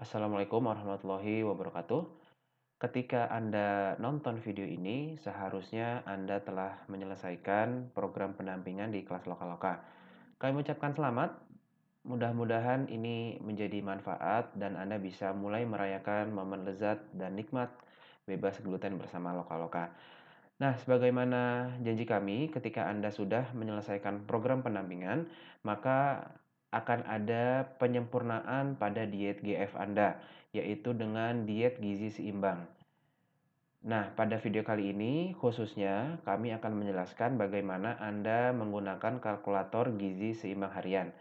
Assalamualaikum warahmatullahi wabarakatuh. Ketika Anda nonton video ini, seharusnya Anda telah menyelesaikan program pendampingan di kelas Lokaloka. Kami ucapkan selamat. Mudah-mudahan ini menjadi manfaat dan Anda bisa mulai merayakan momen lezat dan nikmat bebas gluten bersama Lokaloka. Nah, sebagaimana janji kami, ketika Anda sudah menyelesaikan program pendampingan, maka akan ada penyempurnaan pada diet GF Anda, yaitu dengan diet gizi seimbang. Nah, pada video kali ini khususnya kami akan menjelaskan bagaimana Anda menggunakan kalkulator gizi seimbang harian.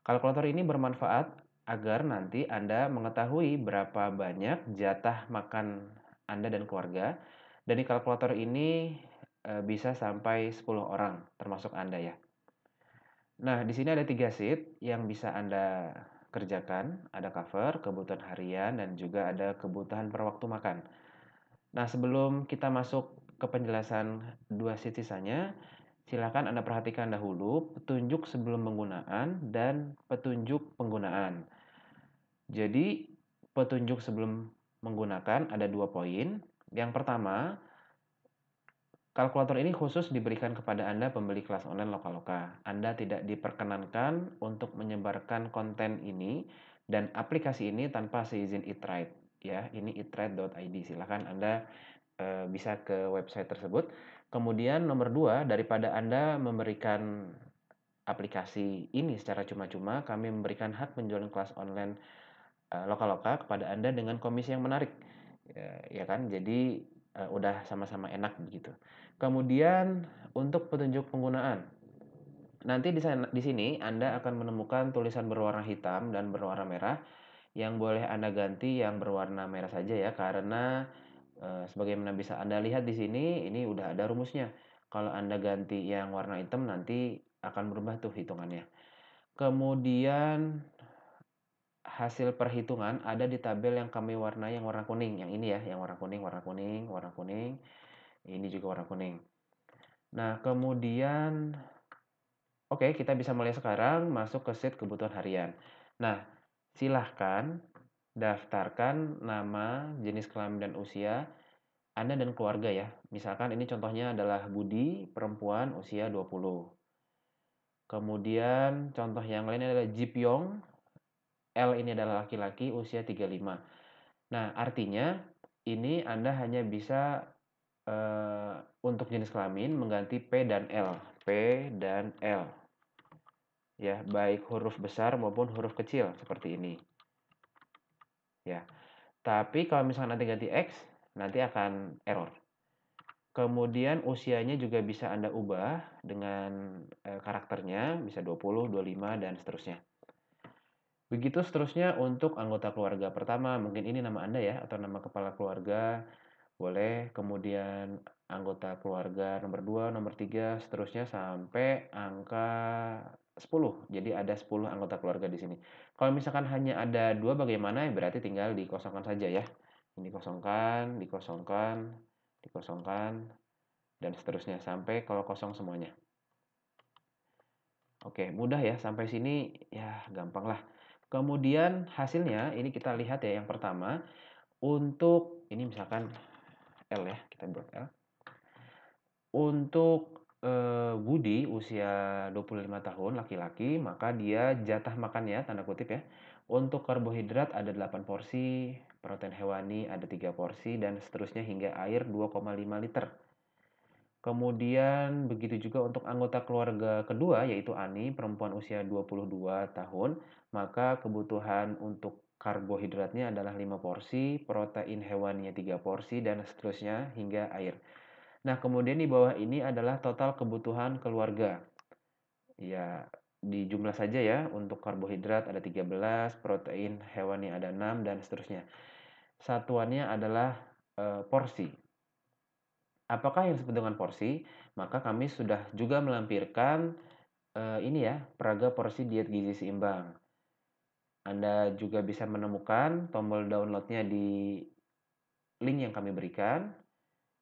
Kalkulator ini bermanfaat agar nanti Anda mengetahui berapa banyak jatah makan Anda dan keluarga. Dan di kalkulator ini bisa sampai 10 orang, termasuk Anda ya. Nah, di sini ada 3 sheet yang bisa Anda kerjakan. Ada cover, kebutuhan harian, dan juga ada kebutuhan per waktu makan. Nah, sebelum kita masuk ke penjelasan 2 sheet sisanya, silakan Anda perhatikan dahulu petunjuk sebelum penggunaan dan petunjuk penggunaan. Jadi, petunjuk sebelum menggunakan ada 2 poin. Yang pertama, kalkulator ini khusus diberikan kepada Anda pembeli kelas online Lokaloka. Anda tidak diperkenankan untuk menyebarkan konten ini dan aplikasi ini tanpa seizin eTrade ya. Ini eTrade.id. Silakan Anda bisa ke website tersebut. Kemudian nomor 2, daripada Anda memberikan aplikasi ini secara cuma-cuma, kami memberikan hak penjualan kelas online Lokaloka kepada Anda dengan komisi yang menarik. Ya kan? Jadi udah sama-sama enak begitu. Kemudian untuk petunjuk penggunaan. Nanti di sini Anda akan menemukan tulisan berwarna hitam dan berwarna merah yang boleh Anda ganti yang berwarna merah saja ya, karena sebagaimana bisa Anda lihat di sini, ini udah ada rumusnya. Kalau Anda ganti yang warna hitam nanti akan berubah tuh hitungannya. Kemudian hasil perhitungan ada di tabel yang kami warnai yang warna kuning. Yang ini ya, yang warna kuning, warna kuning, warna kuning. Ini juga warna kuning. Nah, kemudian oke, kita bisa mulai sekarang masuk ke sheet kebutuhan harian. Nah, silahkan daftarkan nama, jenis kelamin dan usia Anda dan keluarga ya. Misalkan ini contohnya adalah Budi, perempuan, usia 20. Kemudian contoh yang lain adalah Jipyong, L ini adalah laki-laki, usia 35. Nah, artinya ini Anda hanya bisa untuk jenis kelamin mengganti P dan L. P dan L. Ya, baik huruf besar maupun huruf kecil seperti ini. Ya. Tapi kalau misalnya nanti ganti X, nanti akan error. Kemudian usianya juga bisa Anda ubah dengan karakternya, bisa 20, 25, dan seterusnya. Begitu seterusnya untuk anggota keluarga pertama, mungkin ini nama Anda ya, atau nama kepala keluarga, boleh. Kemudian anggota keluarga nomor 2, nomor 3, seterusnya sampai angka 10. Jadi ada 10 anggota keluarga di sini. Kalau misalkan hanya ada 2 bagaimana? Berarti tinggal dikosongkan saja ya. Ini dikosongkan, dikosongkan, dikosongkan, dan seterusnya sampai kalau kosong semuanya. Oke, mudah ya. Sampai sini ya gampang lah. Kemudian hasilnya ini kita lihat ya, yang pertama untuk ini misalkan L ya, kita buat L. Untuk Budi usia 25 tahun laki-laki, maka dia jatah makannya tanda kutip ya. Untuk karbohidrat ada 8 porsi, protein hewani ada 3 porsi dan seterusnya hingga air 2,5 liter. Kemudian begitu juga untuk anggota keluarga kedua yaitu Ani, perempuan usia 22 tahun, maka kebutuhan untuk karbohidratnya adalah 5 porsi, protein hewaninya 3 porsi dan seterusnya hingga air. Nah, kemudian di bawah ini adalah total kebutuhan keluarga. Ya, di jumlah saja ya, untuk karbohidrat ada 13, protein hewani ada 6 dan seterusnya. Satuannya adalah porsi. Apakah yang disebut dengan porsi? Maka kami sudah juga melampirkan ini ya, peraga porsi diet gizi seimbang. Anda juga bisa menemukan tombol downloadnya di link yang kami berikan.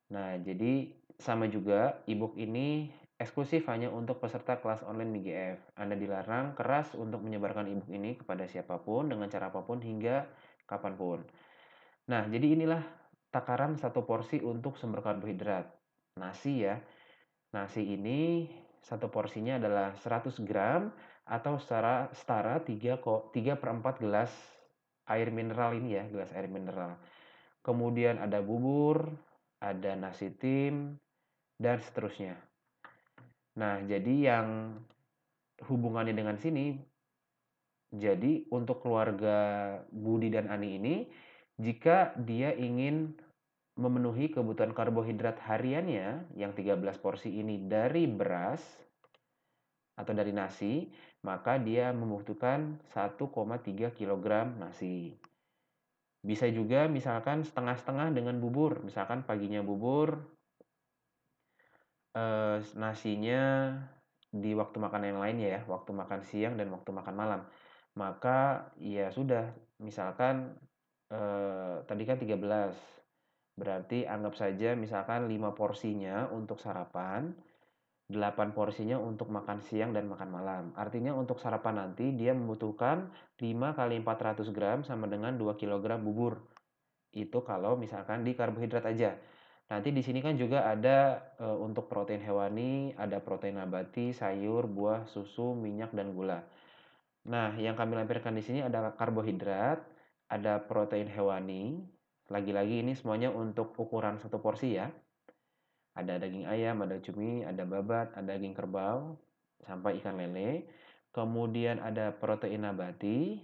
Nah, jadi sama juga e-book ini eksklusif hanya untuk peserta kelas online MIGF. Anda dilarang keras untuk menyebarkan e-book ini kepada siapapun dengan cara apapun hingga kapanpun. Nah, jadi inilah takaran satu porsi untuk sumber karbohidrat. Nasi ya. Nasi ini satu porsinya adalah 100 gram atau setara 3/4 gelas air mineral ini ya, gelas air mineral. Kemudian ada bubur, ada nasi tim, dan seterusnya. Nah, jadi yang hubungannya dengan sini, jadi untuk keluarga Budi dan Ani ini, jika dia ingin memenuhi kebutuhan karbohidrat hariannya yang 13 porsi ini dari beras atau dari nasi, maka dia membutuhkan 1,3 kilogram nasi. Bisa juga misalkan setengah-setengah dengan bubur, misalkan paginya bubur, nasinya di waktu makan yang lainnya ya, waktu makan siang dan waktu makan malam. Maka ya sudah, misalkan, tadi kan 13, berarti anggap saja misalkan 5 porsinya untuk sarapan, 8 porsinya untuk makan siang dan makan malam. Artinya untuk sarapan nanti dia membutuhkan 5 kali 400 gram sama dengan 2 kilogram bubur. Itu kalau misalkan di karbohidrat aja. Nanti di sini kan juga ada, untuk protein hewani, ada protein nabati, sayur, buah, susu, minyak, dan gula. Nah, yang kami lampirkan di sini adalah karbohidrat, ada protein hewani, lagi-lagi ini semuanya untuk ukuran satu porsi ya. Ada daging ayam, ada cumi, ada babat, ada daging kerbau, sampai ikan lele. Kemudian ada protein nabati,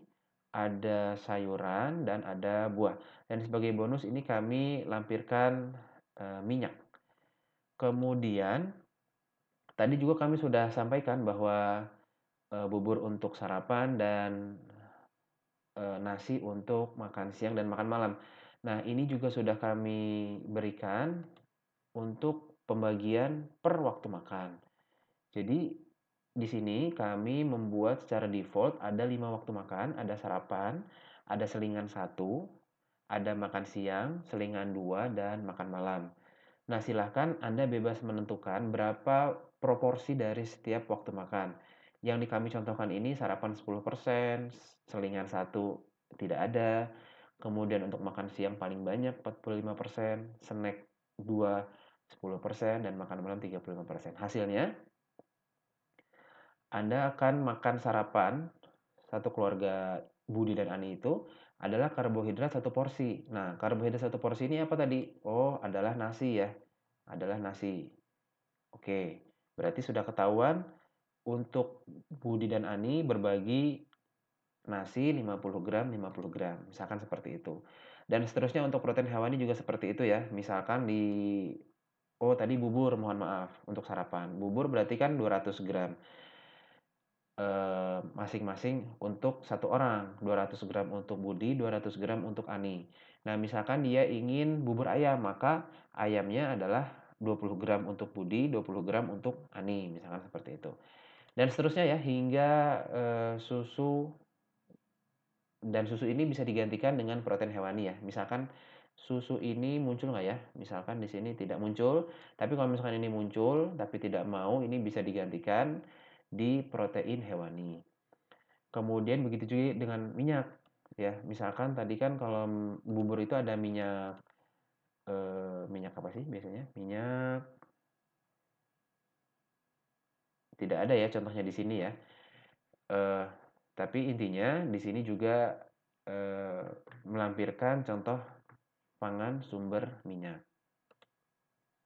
ada sayuran, dan ada buah. Dan sebagai bonus ini kami lampirkan minyak. Kemudian tadi juga kami sudah sampaikan bahwa bubur untuk sarapan dan nasi untuk makan siang dan makan malam. Nah, ini juga sudah kami berikan untuk pembagian per waktu makan. Jadi di sini kami membuat secara default ada 5 waktu makan, ada sarapan, ada selingan satu, ada makan siang, selingan 2, dan makan malam. Nah, silahkan Anda bebas menentukan berapa proporsi dari setiap waktu makan. Yang di kami contohkan ini sarapan 10%, selingan satu tidak ada, kemudian untuk makan siang paling banyak 45%, snack 2 10%, dan makan malam 35%. Hasilnya, Anda akan makan sarapan, satu keluarga Budi dan Ani itu adalah karbohidrat satu porsi. Nah, karbohidrat satu porsi ini apa tadi? Oh, adalah nasi ya. Adalah nasi. Oke, berarti sudah ketahuan untuk Budi dan Ani berbagi nasi 50 gram, 50 gram. Misalkan seperti itu. Dan seterusnya untuk protein hewani juga seperti itu ya. Misalkan oh tadi bubur, mohon maaf, untuk sarapan. Bubur berarti kan 200 gram. Masing-masing untuk satu orang, 200 gram untuk Budi, 200 gram untuk Ani. Nah, misalkan dia ingin bubur ayam, maka ayamnya adalah 20 gram untuk Budi, 20 gram untuk Ani, misalkan seperti itu. Dan seterusnya ya, hingga susu, dan susu ini bisa digantikan dengan protein hewani ya. Misalkan susu ini muncul nggak ya? Misalkan di sini tidak muncul, tapi kalau misalkan ini muncul tapi tidak mau, ini bisa digantikan di protein hewani. Kemudian begitu juga dengan minyak ya. Misalkan tadi kan kalau bubur itu ada minyak, minyak apa sih biasanya? Minyak tidak ada ya contohnya di sini ya. Eee, tapi intinya di sini juga, eee, melampirkan contoh pangan sumber minyak.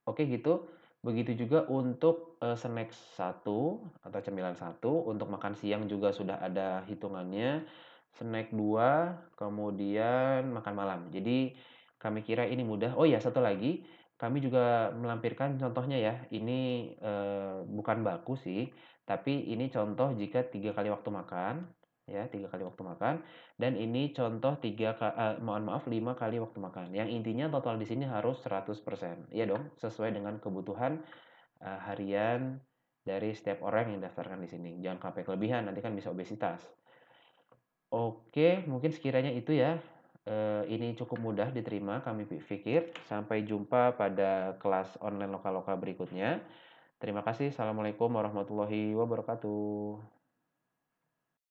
Oke gitu. Begitu juga untuk, snack satu atau cemilan satu, untuk makan siang juga sudah ada hitungannya, snack 2, kemudian makan malam. Jadi kami kira ini mudah. Oh ya, satu lagi, kami juga melampirkan contohnya ya. Ini, bukan baku sih, tapi ini contoh jika 3 kali waktu makan, ya, 3 kali waktu makan, dan ini contoh mohon maaf 5 kali waktu makan. Yang intinya total di sini harus 100%. Iya dong, sesuai dengan kebutuhan, harian dari setiap orang yang daftarkan di sini. Jangan sampai kelebihan, nanti kan bisa obesitas. Oke, mungkin sekiranya itu ya. Ini cukup mudah diterima kami pikir. Sampai jumpa pada kelas online lokal-lokal berikutnya. Terima kasih. Assalamualaikum warahmatullahi wabarakatuh.